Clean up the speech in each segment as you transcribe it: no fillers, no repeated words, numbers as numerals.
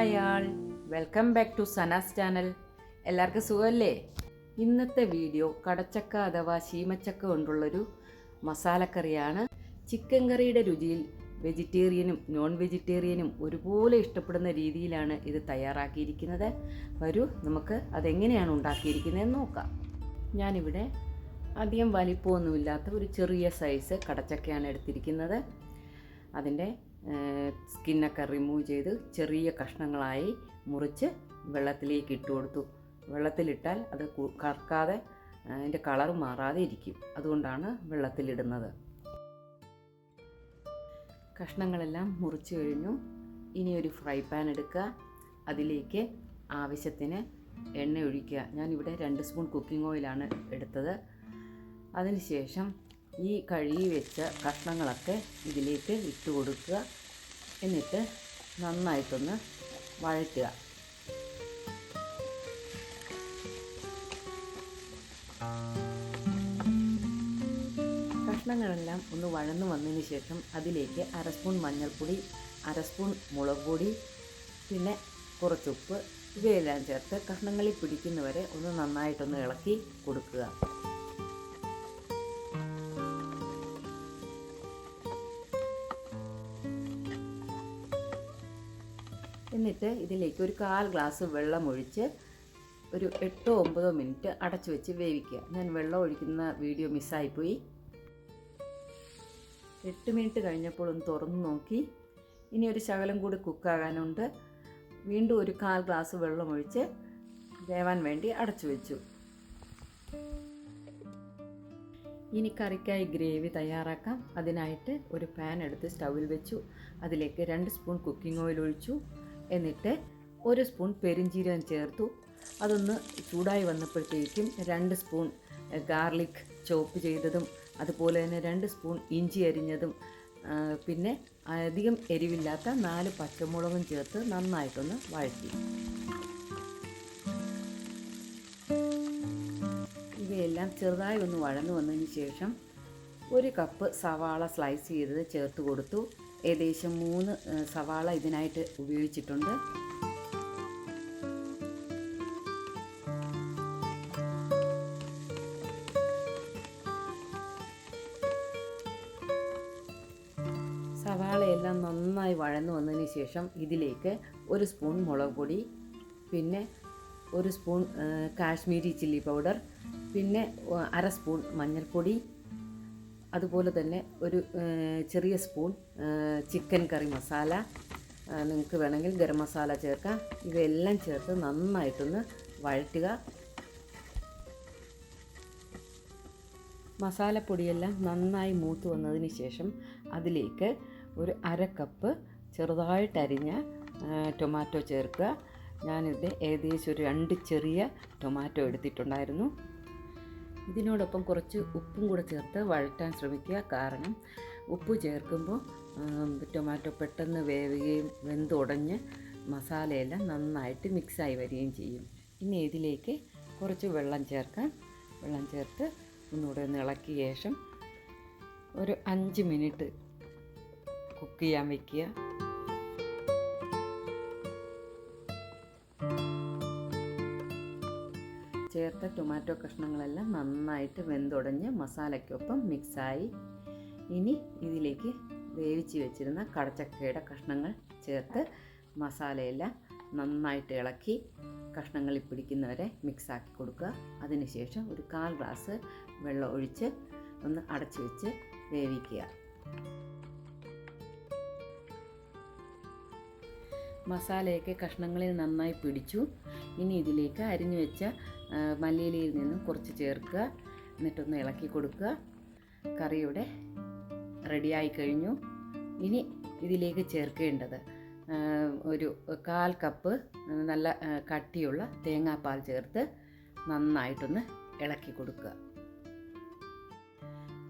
Hi all, welcome back to Sana's channel. എല്ലാവർക്കും സുഖമല്ലേ? ഇന്നത്തെ വീഡിയോ കടച്ചക്ക അഥവാ ശീമച്ചക്ക കൊണ്ടുള്ളൊരു മസാലക്കറിയാണ്. ചിക്കൻ കറിയുടെ രുചിയിൽ വെജിറ്റേറിയനും നോൺ വെജിറ്റേറിയനും ഒരുപോലെ ഇഷ്ടപ്പെടുന്ന രീതിയിലാണ് ഇത് തയ്യാറാക്കിയിരിക്കുന്നത്. വരൂ നമുക്ക് അതെങ്ങനെയാണ് ഉണ്ടാക്കിയിരിക്കുന്നതെന്ന് നോക്കാം. ഞാനിവിടെ അധികം വലിപ്പമൊന്നുമില്ലാത്ത ഒരു ചെറിയ സൈസ് കടച്ചക്കയാണ് എടുത്തിരിക്കുന്നത്. അതിൻ്റെ സ്കിന്നൊക്കെ റിമൂവ് ചെയ്ത് ചെറിയ കഷ്ണങ്ങളായി മുറിച്ച് വെള്ളത്തിലേക്ക് ഇട്ട് കൊടുത്തു. വെള്ളത്തിലിട്ടാൽ അത് കറക്കാതെ അതിൻ്റെ കളർ മാറാതെ ഇരിക്കും, അതുകൊണ്ടാണ് വെള്ളത്തിലിടുന്നത്. കഷ്ണങ്ങളെല്ലാം മുറിച്ച് കഴിഞ്ഞു. ഇനി ഒരു ഫ്രൈ പാൻ എടുക്കുക. അതിലേക്ക് ആവശ്യത്തിന് എണ്ണ ഒഴിക്കുക. ഞാനിവിടെ 2 സ്പൂൺ കുക്കിംഗ് ഓയിലാണ് എടുത്തത്. അതിനുശേഷം ഈ കഴുകി വെച്ച കഷ്ണങ്ങളൊക്കെ ഇതിലേക്ക് ഇട്ട് കൊടുക്കുക. എന്നിട്ട് നന്നായിട്ടൊന്ന് വഴറ്റുക. കഷ്ണങ്ങളെല്ലാം ഒന്ന് വഴന്നു വന്നതിന് ശേഷം അതിലേക്ക് 1/2 സ്പൂൺ മഞ്ഞൾപ്പൊടി, 1/2 സ്പൂൺ മുളക് പൊടി, പിന്നെ കുറച്ചുപ്പ് ഇവയെല്ലാം ചേർത്ത് കഷ്ണങ്ങളിൽ പിടിക്കുന്നവരെ ഒന്ന് നന്നായിട്ടൊന്ന് ഇളക്കി കൊടുക്കുക. എന്നിട്ട് ഇതിലേക്ക് ഒരു 1/4 ഗ്ലാസ് വെള്ളം ഒഴിച്ച് ഒരു 8-9 മിനിറ്റ് അടച്ചു വെച്ച് വേവിക്കുക. ഞാൻ വെള്ളം ഒഴിക്കുന്ന വീഡിയോ മിസ്സായിപ്പോയി. 8 മിനിറ്റ് കഴിഞ്ഞപ്പോൾ ഒന്ന് തുറന്ന് നോക്കി. ഇനി ഒരു ശകലം കൂടി കുക്കാകാനുണ്ട്. വീണ്ടും ഒരു 1/4 ഗ്ലാസ് വെള്ളം ഒഴിച്ച് വേവാൻ വേണ്ടി അടച്ചു വെച്ചു. ഇനി കറിക്കായി ഗ്രേവി തയ്യാറാക്കാം. അതിനായിട്ട് ഒരു പാൻ എടുത്ത് സ്റ്റൗവിൽ വെച്ചു. അതിലേക്ക് 2 സ്പൂൺ കുക്കിംഗ് ഓയിൽ ഒഴിച്ചു. എന്നിട്ട് 1 സ്പൂൺ പെരിഞ്ജീരകം ചേർത്തു. അതൊന്ന് ചൂടായി വന്നപ്പോഴത്തേക്കും 2 സ്പൂൺ ഗാർലിക് ചോപ്പ് ചെയ്തതും അതുപോലെ തന്നെ 2 സ്പൂൺ ഇഞ്ചി അരിഞ്ഞതും പിന്നെ അധികം എരിവില്ലാത്ത 4 പച്ചമുളകും ചേർത്ത് നന്നായിട്ടൊന്ന് വഴറ്റി. ഇവയെല്ലാം ചെറുതായി ഒന്ന് വഴന്നു വന്നതിന് ശേഷം 1 കപ്പ് സവാള സ്ലൈസ് ചെയ്തത് ചേർത്ത് കൊടുത്തു. ഏകദേശം 3 സവാള ഇതിനായിട്ട് ഉപയോഗിച്ചിട്ടുണ്ട്. സവാളയെല്ലാം നന്നായി വഴന്നു വന്നതിന് ശേഷം ഇതിലേക്ക് 1 സ്പൂൺ മുളക് പൊടി, പിന്നെ 1 സ്പൂൺ കാശ്മീരി ചില്ലി പൗഡർ, പിന്നെ 1/2 സ്പൂൺ മഞ്ഞൾപ്പൊടി, അതുപോലെ തന്നെ ഒരു ചെറിയ സ്പൂൺ ചിക്കൻ കറി മസാല, നിങ്ങൾക്ക് വേണമെങ്കിൽ ഗരം മസാല ചേർക്കാം. ഇവയെല്ലാം ചേർത്ത് നന്നായിട്ടൊന്ന് വഴറ്റുക. മസാലപ്പൊടിയെല്ലാം നന്നായി മൂത്ത് വന്നതിന് ശേഷം അതിലേക്ക് ഒരു 1/2 കപ്പ് ചെറുതായിട്ടരിഞ്ഞ ടൊമാറ്റോ ചേർക്കുക. ഞാനിത് ഏകദേശം ഒരു 2 ചെറിയ ടൊമാറ്റോ എടുത്തിട്ടുണ്ടായിരുന്നു. ഇതിനോടൊപ്പം കുറച്ച് ഉപ്പും കൂടെ ചേർത്ത് വഴറ്റാൻ ശ്രമിക്കുക. കാരണം ഉപ്പ് ചേർക്കുമ്പോൾ ടൊമാറ്റോ പെട്ടെന്ന് വേവുകയും വെന്തുടഞ്ഞ് മസാലയെല്ലാം നന്നായിട്ട് മിക്സായി വരികയും ചെയ്യും. ഇനി ഇതിലേക്ക് കുറച്ച് വെള്ളം ചേർക്കാം. വെള്ളം ചേർത്ത് ഒന്നുകൂടെ ഒന്ന് ഇളക്കിയ ശേഷം ഒരു 5 മിനിറ്റ് കുക്ക് ചെയ്യാൻ വയ്ക്കുക. ചേർത്ത ടൊമാറ്റോ കഷ്ണങ്ങളെല്ലാം നന്നായിട്ട് വെന്തുടഞ്ഞ് മസാലയ്ക്കൊപ്പം മിക്സായി. ഇനി ഇതിലേക്ക് വേവിച്ച് വെച്ചിരുന്ന കടച്ചക്കയുടെ കഷ്ണങ്ങൾ ചേർത്ത് മസാലയെല്ലാം നന്നായിട്ട് ഇളക്കി കഷ്ണങ്ങളിൽ പിടിക്കുന്നവരെ മിക്സാക്കി കൊടുക്കുക. അതിനുശേഷം ഒരു 1/4 ഗ്ലാസ് വെള്ളം ഒഴിച്ച് ഒന്ന് അടച്ചു വെച്ച് വേവിക്കുക. മസാലയൊക്കെ കഷ്ണങ്ങളിൽ നന്നായി പിടിച്ചു. ഇനി ഇതിലേക്ക് അരിഞ്ഞു വെച്ച മല്ലിയിലയിൽ നിന്നും കുറച്ച് ചേർക്കുക. എന്നിട്ടൊന്ന് ഇളക്കി കൊടുക്കുക. കറി ഇവിടെ റെഡിയായി കഴിഞ്ഞു. ഇനി ഇതിലേക്ക് ചേർക്കേണ്ടത് ഒരു 1/4 കപ്പ് നല്ല കട്ടിയുള്ള തേങ്ങാപ്പാൽ ചേർത്ത് നന്നായിട്ടൊന്ന് ഇളക്കി കൊടുക്കുക.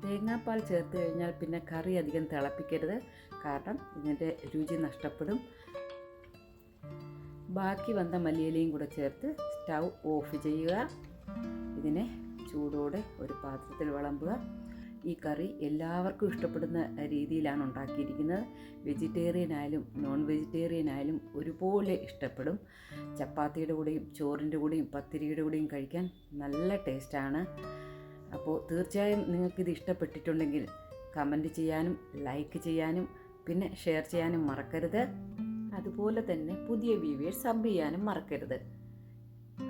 തേങ്ങാപ്പാൽ ചേർത്ത് കഴിഞ്ഞാൽ പിന്നെ കറി അധികം തിളപ്പിക്കരുത്, കാരണം ഇതിൻ്റെ രുചി നഷ്ടപ്പെടും. ബാക്കി വന്ന മല്ലിയിലയും കൂടെ ചേർത്ത് സ്റ്റൗ ഓഫ് ചെയ്യുക. ഇതിനെ ചൂടോടെ ഒരു പാത്രത്തിൽ വിളമ്പുക. ഈ കറി എല്ലാവർക്കും ഇഷ്ടപ്പെടുന്ന രീതിയിലാണ് ഉണ്ടാക്കിയിരിക്കുന്നത്. വെജിറ്റേറിയൻ ആയാലും നോൺ വെജിറ്റേറിയൻ ആയാലും ഒരുപോലെ ഇഷ്ടപ്പെടും. ചപ്പാത്തിയുടെ കൂടെയും ചോറിൻ്റെ കൂടെയും പത്തിരിയുടെ കൂടെയും കഴിക്കാൻ നല്ല ടേസ്റ്റാണ്. അപ്പോൾ തീർച്ചയായും നിങ്ങൾക്കിത് ഇഷ്ടപ്പെട്ടിട്ടുണ്ടെങ്കിൽ കമൻറ്റ് ചെയ്യാനും ലൈക്ക് ചെയ്യാനും പിന്നെ ഷെയർ ചെയ്യാനും മറക്കരുത്. അതുപോലെ തന്നെ പുതിയ വ്യൂവേഴ്സ് സബ് ചെയ്യാനും മറക്കരുത്.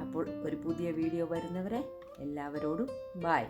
അപ്പോൾ ഒരു പുതിയ വീഡിയോ വരുന്നവരെ എല്ലാവരോടും ബൈ.